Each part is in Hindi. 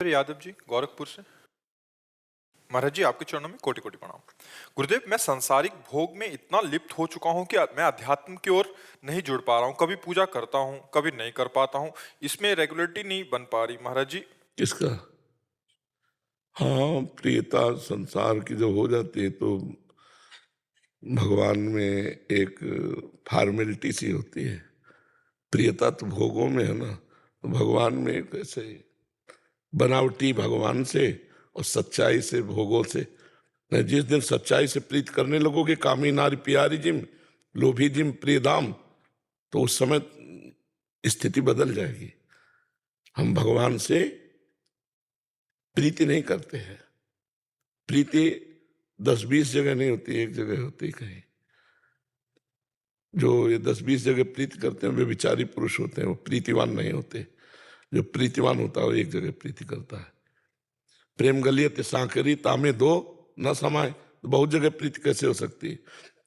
यादव जी गोरखपुर से। महाराज जी आपके चरणों में कोटि कोटि प्रणाम। गुरुदेव, मैं सांसारिक भोग में इतना लिप्त हो चुका हूं कि मैं अध्यात्म की ओर नहीं जुड़ पा रहा हूं। कभी पूजा करता हूं, कभी नहीं कर पाता हूं। इसमें रेगुलरिटी नहीं बन पा रही महाराज जी। किसका? हाँ, प्रियता संसार की जो हो जाती है तो भगवान में एक फॉर्मेलिटी सी होती है। प्रियता तो भोगों में है ना, तो भगवान में कैसे बनावटी भगवान से और सच्चाई से भोगों से। नहीं, जिस दिन सच्चाई से प्रीत करने लगोगे, कामी नारी प्यारी जिम, लोभी जिम प्रिय दाम, तो उस समय स्थिति बदल जाएगी। हम भगवान से प्रीति नहीं करते हैं। प्रीति 10-20 जगह नहीं होती, एक जगह होती है कहीं। जो ये 10-20 जगह प्रीति करते हैं वे विचारी पुरुष होते हैं, वो प्रीतिवान नहीं होते। जो प्रीतिवान होता है वो एक जगह प्रीति करता है। प्रेम गलियत सांकरी तामे दो न समाये, तो बहुत जगह प्रीति कैसे हो सकती है?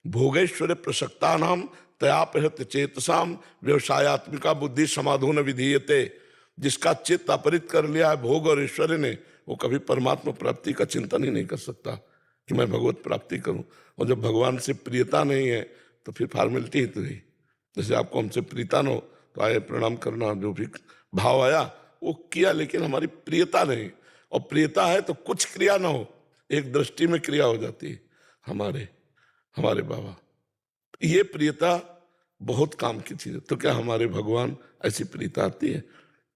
भोगेश्वर प्रसक्ता नाम तयापहत चेतसाम व्यवसायत्मिका बुद्धि समाधो न विधीयते। जिसका चित्त अपहृत कर लिया है भोग और ऐश्वर्य ने, वो कभी परमात्मा प्राप्ति का चिंतन ही नहीं कर सकता कि मैं भगवत प्राप्ति करूं। और जब भगवान से प्रियता नहीं है तो फिर फॉर्मेलिटी ही तो है। जैसे आपको हमसे प्रीता न हो तो आए प्रणाम करना, जो भी भाव आया वो किया, लेकिन हमारी प्रियता नहीं। और प्रियता है तो कुछ क्रिया ना हो, एक दृष्टि में क्रिया हो जाती है। हमारे बाबा, ये प्रियता बहुत काम की चीज है। तो क्या हमारे भगवान ऐसी प्रियता आती है?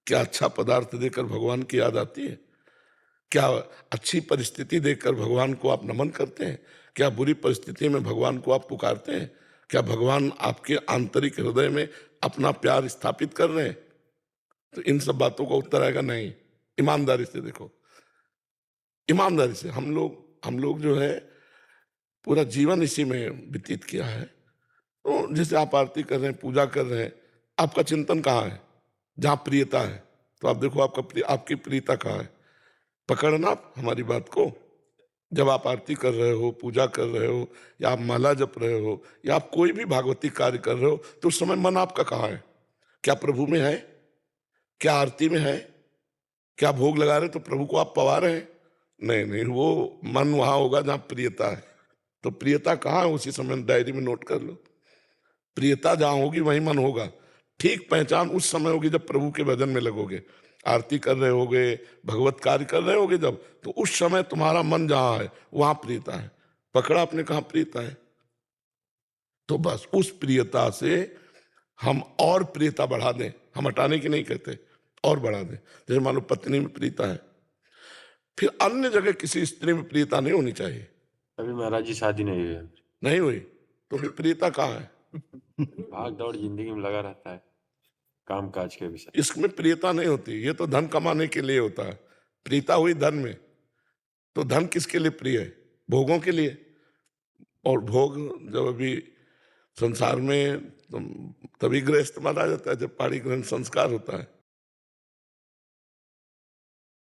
क्या अच्छा पदार्थ देकर भगवान की याद आती है? क्या अच्छी परिस्थिति देखकर भगवान को आप नमन करते हैं? क्या बुरी परिस्थिति में भगवान को आप पुकारते हैं? क्या भगवान आपके आंतरिक हृदय में अपना प्यार स्थापित कर रहे हैं? तो इन सब बातों का उत्तर आएगा नहीं। ईमानदारी से देखो, ईमानदारी से हम लोग जो है पूरा जीवन इसी में व्यतीत किया है। तो जैसे आप आरती कर रहे हैं, पूजा कर रहे हैं, आपका चिंतन कहाँ है? जहाँ प्रियता है तो आप देखो आपकी प्रियता कहाँ है। पकड़ना आप हमारी बात को। जब आप आरती कर रहे हो, पूजा कर रहे हो, या आप माला जप रहे हो, या आप कोई भी भागवती कार्य कर रहे हो, तो उस समय मन आपका कहाँ है? क्या प्रभु में है? क्या आरती में है? क्या भोग लगा रहे तो प्रभु को आप पवा रहे हैं? नहीं नहीं, वो मन वहां होगा जहां प्रियता है। तो प्रियता कहाँ है उसी समय डायरी में नोट कर लो। प्रियता जहां होगी वहीं मन होगा। ठीक पहचान उस समय होगी जब प्रभु के भजन में लगोगे, आरती कर रहे होगे, भगवत कार्य कर रहे होगे जब, तो उस समय तुम्हारा मन जहां है वहां प्रियता है। पकड़ा आपने कहा प्रियता है, तो बस उस प्रियता से हम और प्रियता बढ़ा दें। हम हटाने की नहीं कहते, और बढ़ा दें। जैसे मान लो पत्नी में प्रियता है, फिर अन्य जगह किसी स्त्री में प्रियता नहीं होनी चाहिए। अभी महाराज जी शादी नहीं हुई है। नहीं हुई तो फिर प्रियता कहाँ है? भाग दौड़ जिंदगी में लगा रहता है, काम काज के विषय। इसमें प्रियता नहीं होती, ये तो धन कमाने के लिए होता है। प्रियता हुई धन में, तो धन किसके लिए प्रिय है? भोगों के लिए। और भोग जब अभी संसार में तभी गृहस्थ माना जाता है जब पाणी ग्रहण संस्कार होता है।